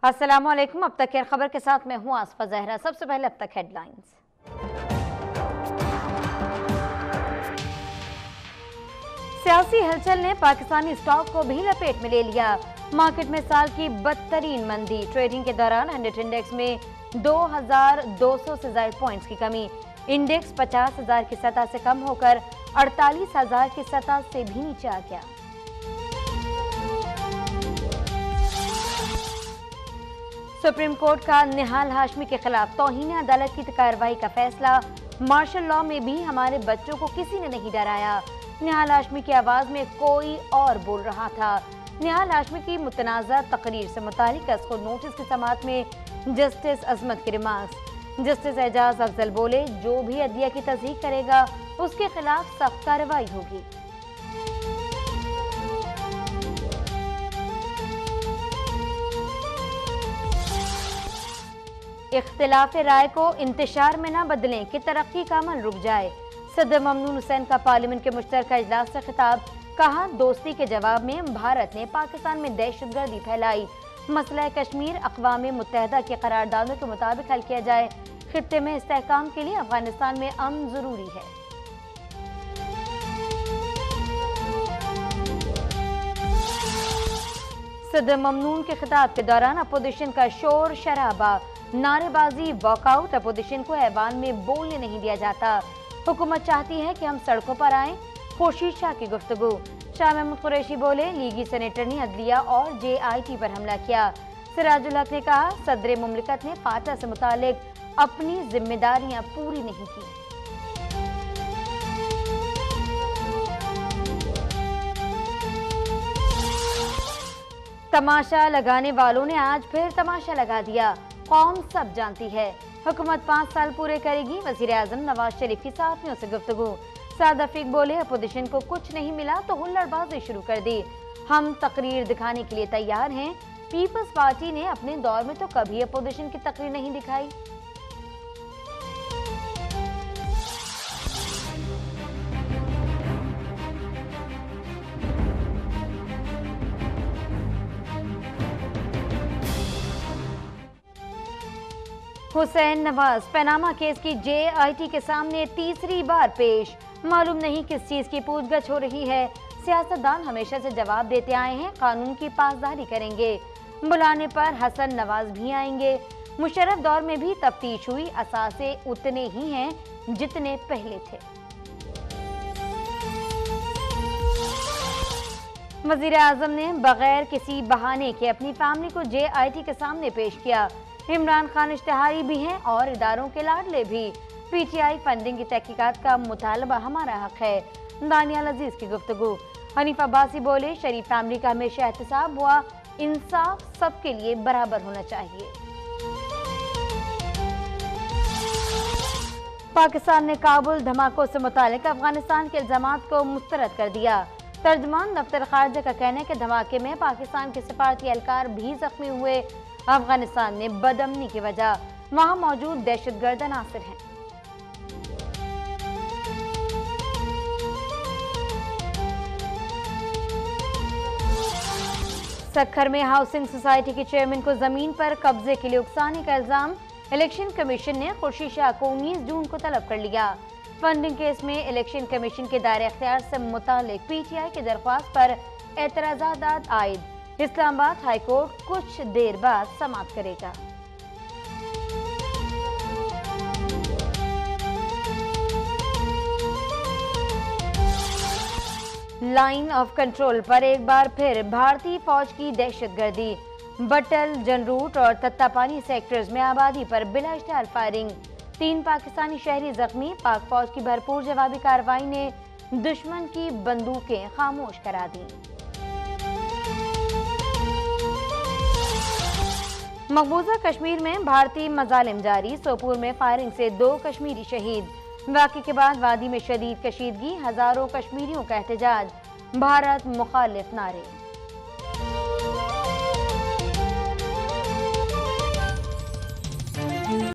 अस्सलामुअलैकुम। अब तक खबर के साथ मैं हूं आसफा जहरा। सबसे पहले अब तक हेडलाइंस। सियासी हलचल ने पाकिस्तानी स्टॉक को भी लपेट में ले लिया। मार्केट में साल की बदतरीन मंदी। ट्रेडिंग के दौरान 100 इंडेक्स में 2200 से ज्यादा पॉइंट्स की कमी। इंडेक्स 50,000 की सतह से कम होकर 48,000 की सतह से भी नीचे आ गया। सुप्रीम कोर्ट का निहाल हाशमी के खिलाफ तौहीन अदालत की कार्रवाई का फैसला। मार्शल लॉ में भी हमारे बच्चों को किसी ने नहीं डराया। निहाल हाशमी की आवाज में कोई और बोल रहा था। निहाल हाशमी की मुतनाज़ा तकरीर से मुतालिक असको नोटिस की समाअत में जस्टिस अजमत के रिमार्क्स। जस्टिस एजाज अफजल बोले, जो भी अदलिया की तस्दीक करेगा उसके खिलाफ सख्त कार्रवाई होगी। इख्तिलाफ राय को इंतशार में न बदलें कि तरक्की का अमल रुक जाए। सदर ममनून हुसैन का पार्लियामेंट के मुश्तरका इजलास से खिताब। कहा, दोस्ती के जवाब में भारत ने पाकिस्तान में दहशतगर्दी फैलाई। मसला कश्मीर अक़वाम मुत्तहिदा की करारदादों के मुताबिक हल किया जाए। खित्ते में इस्तेहकाम के लिए अफगानिस्तान में अमन जरूरी है। सदर ममनून के खिताब के दौरान अपोजिशन का शोर शराबा, नारेबाजी, वॉकआउट। अपोजिशन को ऐवान में बोलने नहीं दिया जाता। हुकूमत चाहती है कि हम सड़कों पर आएं। खुर्शीद शाह की गुफ्तगू। शाह महमूद कुरैशी बोले, लीगी सेनेटर ने अदलिया और JIT पर हमला किया। सिराजुल हक ने कहा, सदर मुमलिकत ने फाटा से मुतालिक अपनी जिम्मेदारियां पूरी नहीं की। तमाशा लगाने वालों ने आज फिर तमाशा लगा दिया। कौम सब जानती है, हुकूमत 5 साल पूरे करेगी। वजीर आजम नवाज शरीफ की साथियों से गुफ्तगू। साद रफीक बोले, अपोजिशन को कुछ नहीं मिला तो हुल्लड़बाजी शुरू कर दी। हम तकरीर दिखाने के लिए तैयार हैं। पीपल्स पार्टी ने अपने दौर में तो कभी अपोजिशन की तकरीर नहीं दिखाई। हुसैन नवाज पनामा केस की JIT के सामने तीसरी बार पेश। मालूम नहीं किस चीज की पूछगछ हो रही है। सियासतदान हमेशा से जवाब देते आए हैं, कानून की पासदारी करेंगे। बुलाने पर हसन नवाज भी आएंगे। मुशर्रफ दौर में भी तफ्तीश हुई, असासे उतने ही हैं जितने पहले थे। वजीर आजम ने बगैर किसी बहाने के अपनी फैमिली को JIT के सामने पेश किया। इमरान खान इश्तिहारी भी हैं और इदारों के लाडले भी। PTI फंडिंग की तहकीकात का मुतालबा हमारा हक है। दानियाल अजीज की गुफ्तगू। हनीफ अब्बासी बोले, शरीफ फैमिली का हमेशा एहतसाब हुआ, इंसाफ सबके लिए बराबर होना चाहिए। पाकिस्तान ने काबुल धमाकों से मुतालिक अफगानिस्तान के इल्जामात को मुस्तरद कर दिया। तर्जमान दफ्तर खारजा का कहना है कि धमाके में पाकिस्तान के सफारती एहलकार भी जख्मी हुए। अफगानिस्तान ने बदअमनी की वजह वहां मौजूद दहशतगर्द अनासर हैं। सक्खर में हाउसिंग सोसाइटी के चेयरमैन को जमीन पर कब्जे के लिए उकसाने का इल्जाम। इलेक्शन कमीशन ने खुर्शीद शाह को 19 जून को तलब कर लिया। फंडिंग केस में इलेक्शन कमीशन के दायरे अख्तियार से मुतालिक PTI की दरख्वास्त पर एतराजात आयद। इस्लामाबाद हाईकोर्ट कुछ देर बाद समाप्त करेगा। लाइन ऑफ कंट्रोल पर एक बार फिर भारतीय फौज की दहशतगर्दी। बटल, जनरूट और तत्तापानी सेक्टर्स में आबादी पर बिला इश्तिहार फायरिंग। 3 पाकिस्तानी शहरी जख्मी। पाक फौज की भरपूर जवाबी कार्रवाई ने दुश्मन की बंदूकें खामोश करा दी। मकबूजा कश्मीर में भारतीय मजालिम जारी। सोपोर में फायरिंग से 2 कश्मीरी शहीद। वाक़े के बाद वादी में शदीद कशीदगी। हजारों कश्मीरियों का एहतजाज। भारत मुखालिफ नारे।